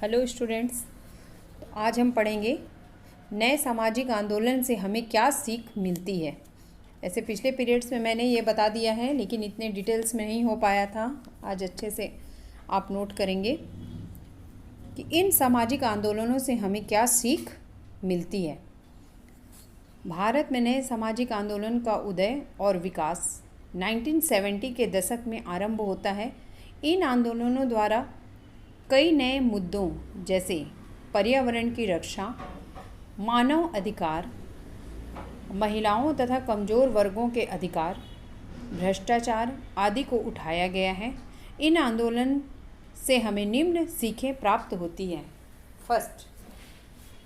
Hello students, तो आज हम पढ़ेंगे नए सामाजिक आंदोलन से हमें क्या सीख मिलती है। ऐसे पिछले पीरियड्स में मैंने ये बता दिया है, लेकिन इतने डिटेल्स में नहीं हो पाया था। आज अच्छे से आप नोट करेंगे कि इन सामाजिक आंदोलनों से हमें क्या सीख मिलती है। भारत में नए सामाजिक आंदोलन का उदय और विकास 1970 के दशक में आरंभ होता है। इन आंदोलनों द्वारा कई नए मुद्दों जैसे पर्यावरण की रक्षा, मानव अधिकार, महिलाओं तथा कमज़ोर वर्गों के अधिकार, भ्रष्टाचार आदि को उठाया गया है। इन आंदोलन से हमें निम्न सीखें प्राप्त होती हैं। फर्स्ट,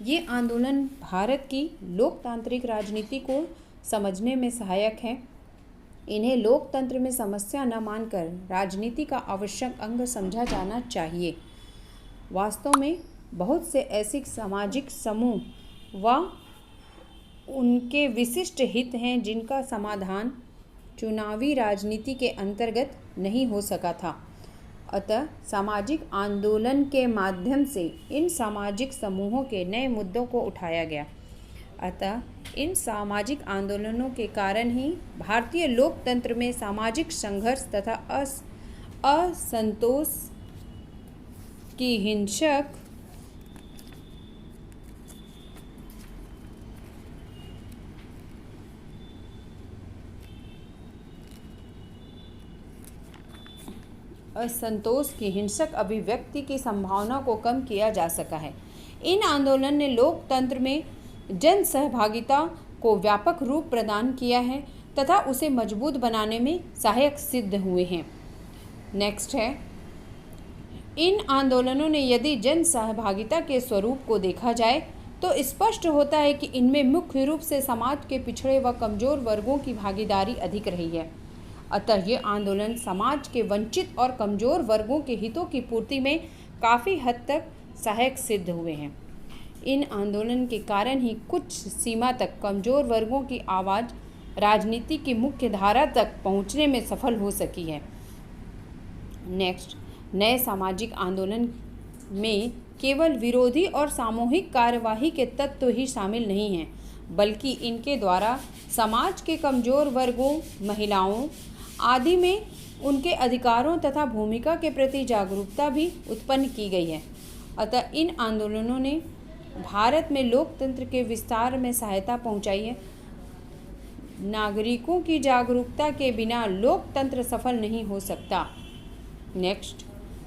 ये आंदोलन भारत की लोकतांत्रिक राजनीति को समझने में सहायक है। इन्हें लोकतंत्र में समस्या न मानकर राजनीति का आवश्यक अंग समझा जाना चाहिए। वास्तव में बहुत से ऐसे सामाजिक समूह व उनके विशिष्ट हित हैं जिनका समाधान चुनावी राजनीति के अंतर्गत नहीं हो सका था। अतः सामाजिक आंदोलन के माध्यम से इन सामाजिक समूहों के नए मुद्दों को उठाया गया। अतः इन सामाजिक आंदोलनों के कारण ही भारतीय लोकतंत्र में सामाजिक संघर्ष तथा असंतोष की हिंसक अभिव्यक्ति की संभावना को कम किया जा सका है। इन आंदोलन ने लोकतंत्र में जन सहभागिता को व्यापक रूप प्रदान किया है तथा उसे मजबूत बनाने में सहायक सिद्ध हुए हैं। नेक्स्ट है, इन आंदोलनों ने यदि जन सहभागिता के स्वरूप को देखा जाए तो स्पष्ट होता है कि इनमें मुख्य रूप से समाज के पिछड़े व कमज़ोर वर्गों की भागीदारी अधिक रही है। अतः ये आंदोलन समाज के वंचित और कमज़ोर वर्गों के हितों की पूर्ति में काफ़ी हद तक सहायक सिद्ध हुए हैं। इन आंदोलन के कारण ही कुछ सीमा तक कमज़ोर वर्गों की आवाज़ राजनीति की मुख्य धारा तक पहुंचने में सफल हो सकी है। नेक्स्ट, नए सामाजिक आंदोलन में केवल विरोधी और सामूहिक कार्यवाही के तत्व ही शामिल नहीं हैं, बल्कि इनके द्वारा समाज के कमज़ोर वर्गों, महिलाओं आदि में उनके अधिकारों तथा भूमिका के प्रति जागरूकता भी उत्पन्न की गई है। अतः इन आंदोलनों ने भारत में लोकतंत्र के विस्तार में सहायता पहुंचाई है। नागरिकों की जागरूकता के बिना लोकतंत्र सफल नहीं हो सकता। नेक्स्ट,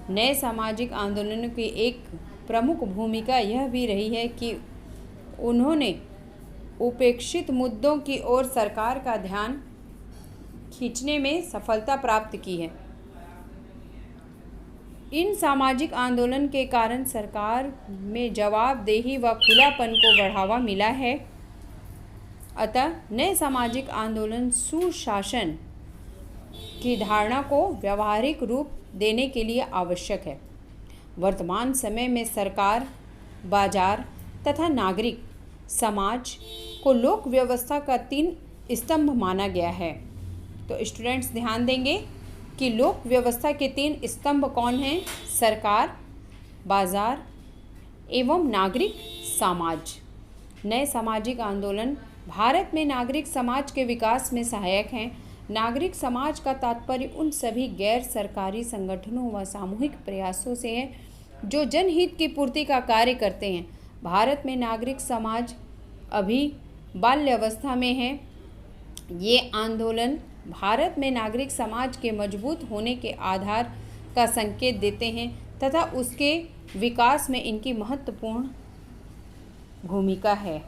नए सामाजिक आंदोलनों की एक प्रमुख भूमिका यह भी रही है कि उन्होंने उपेक्षित मुद्दों की ओर सरकार का ध्यान खींचने में सफलता प्राप्त की है। इन सामाजिक आंदोलन के कारण सरकार में जवाबदेही व खुलापन को बढ़ावा मिला है। अतः नए सामाजिक आंदोलन सुशासन की धारणा को व्यावहारिक रूप देने के लिए आवश्यक है। वर्तमान समय में सरकार, बाजार तथा नागरिक समाज को लोक व्यवस्था का 3 स्तंभ माना गया है। तो स्टूडेंट्स ध्यान देंगे कि लोक व्यवस्था के 3 स्तंभ कौन हैं? सरकार, बाजार एवं नागरिक समाज। नए सामाजिक आंदोलन भारत में नागरिक समाज के विकास में सहायक हैं। नागरिक समाज का तात्पर्य उन सभी गैर सरकारी संगठनों व सामूहिक प्रयासों से है जो जनहित की पूर्ति का कार्य करते हैं। भारत में नागरिक समाज अभी बाल्यावस्था में है। ये आंदोलन भारत में नागरिक समाज के मजबूत होने के आधार का संकेत देते हैं तथा उसके विकास में इनकी महत्वपूर्ण भूमिका है।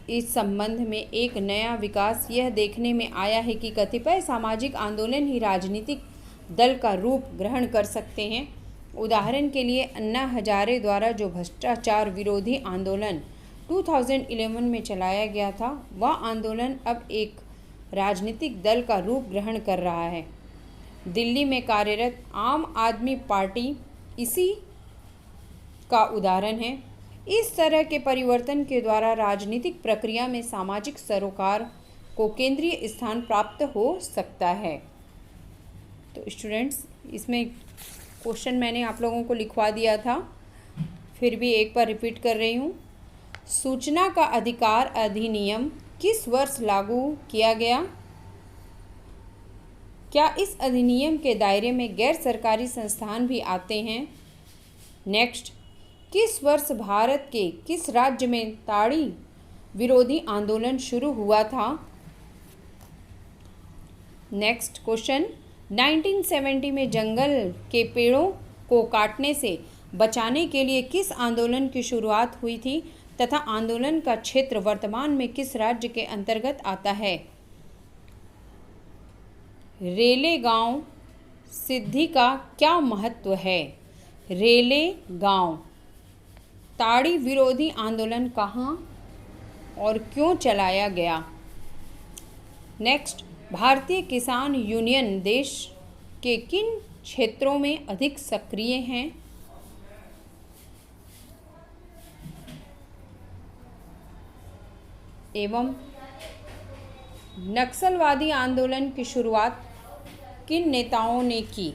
इस संबंध में एक नया विकास यह देखने में आया है कि कतिपय सामाजिक आंदोलन ही राजनीतिक दल का रूप ग्रहण कर सकते हैं। उदाहरण के लिए अन्ना हजारे द्वारा जो भ्रष्टाचार विरोधी आंदोलन 2011 में चलाया गया था, वह आंदोलन अब एक राजनीतिक दल का रूप ग्रहण कर रहा है। दिल्ली में कार्यरत आम आदमी पार्टी इसी का उदाहरण है। इस तरह के परिवर्तन के द्वारा राजनीतिक प्रक्रिया में सामाजिक सरोकार को केंद्रीय स्थान प्राप्त हो सकता है। तो स्टूडेंट्स, इसमें क्वेश्चन मैंने आप लोगों को लिखवा दिया था, फिर भी एक बार रिपीट कर रही हूँ। सूचना का अधिकार अधिनियम किस वर्ष लागू किया गया? क्या इस अधिनियम के दायरे में गैर सरकारी संस्थान भी आते हैं? नेक्स्ट, किस वर्ष भारत के किस राज्य में ताड़ी विरोधी आंदोलन शुरू हुआ था? नेक्स्ट क्वेश्चन, 1970 में जंगल के पेड़ों को काटने से बचाने के लिए किस आंदोलन की शुरुआत हुई थी तथा आंदोलन का क्षेत्र वर्तमान में किस राज्य के अंतर्गत आता है? रेले गांव सिद्धि का क्या महत्व है? रेले गांव ताड़ी विरोधी आंदोलन कहाँ और क्यों चलाया गया? नेक्स्ट, भारतीय किसान यूनियन देश के किन क्षेत्रों में अधिक सक्रिय हैं? एवं नक्सलवादी आंदोलन की शुरुआत किन नेताओं ने की?